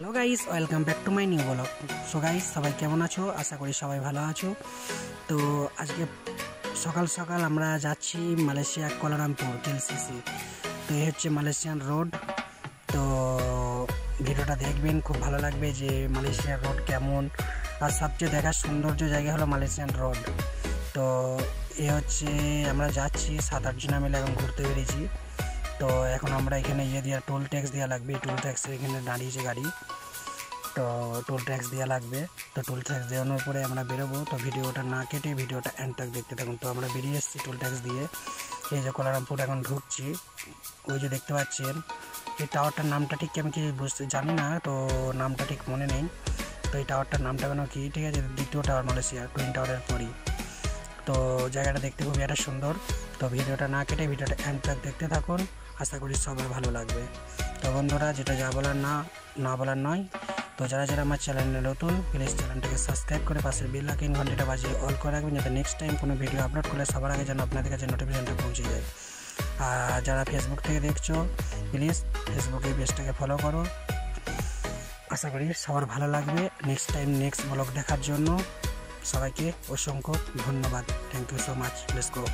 Hello guys, welcome back to my new blog. So guys, সবাই কেমন আছো? আশা করি সবাই ভালো আছো। তো আজকে সকাল সকাল আমরা যাচ্ছি মালয়েশিয়া কোয়ালালামপুর কেএলসিসি। তো এই হচ্ছে মালয়েশিয়ান রোড। তো ভিডিওটা দেখবেন, খুব ভালো লাগবে যে মালয়েশিয়ার রোড কেমন। আর সবচেয়ে দেখার সৌন্দর্য জায়গা হলো মালয়েশিয়ান রোড। তো এ হচ্ছে আমরা যাচ্ছি 7-8 জন মিলে এখন ঘুরতে বেরিয়েছি। তো এখন আমরা এখানে দেওয়া টোল ট্যাক্স দেওয়া লাগবে। টোল ট্যাক্সের এখানে দাঁড়িয়েছে গাড়ি, তো টোল ট্যাক্স দেওয়া লাগবে। তো টোল ট্যাক্স দেওয়ানোর পরে আমরা বেরোবো। তো ভিডিওটা না কেটে ভিডিওটা এন্ড তক দেখতে থাকুন। তো আমরা বেরিয়ে এসেছি টোল ট্যাক্স দিয়ে। এই যে কোয়ালালামপুর এখন ঢুকছি। ওই যে দেখতে পাচ্ছেন এই টাওয়ারটার নামটা ঠিক আমি কি বুঝতে জানি না, তো নামটা ঠিক মনে নেই। তো এই টাওয়ারটার নামটা কেন কি, ঠিক আছে, দ্বিতীয় টাওয়ার মালয়েশিয়া টুইন টাওয়ারের পরই। তো জায়গাটা দেখতে খুবই একটা সুন্দর। তো ভিডিওটা না কেটে ভিডিওটা এন্ড তক দেখতে থাকুন, আশা করি সবার ভালো লাগবে। তো বন্ধুরা, যেটা যা বলার না বলার নয়। তো যারা যারা আমার চ্যানেলে নতুন, প্লিজ চ্যানেলটাকে সাবস্ক্রাইব করে পাশের বেল আইকন ঘন্টাটা বাজিয়ে অল করে রাখবেন, যাতে নেক্সট টাইম কোনো ভিডিও আপলোড করলে সবার আগে যেন আপনাদের কাছে নোটিফিকেশনটা পৌঁছে যায়। আর যারা ফেসবুক থেকে দেখছো, প্লিজ ফেসবুকে পেজটাকে ফলো করো। আশা করি সবার ভালো লাগবে। নেক্সট টাইম নেক্সট ব্লগ দেখার জন্য সবাইকে অসংখ্য ধন্যবাদ। Thank you so much. Let's go.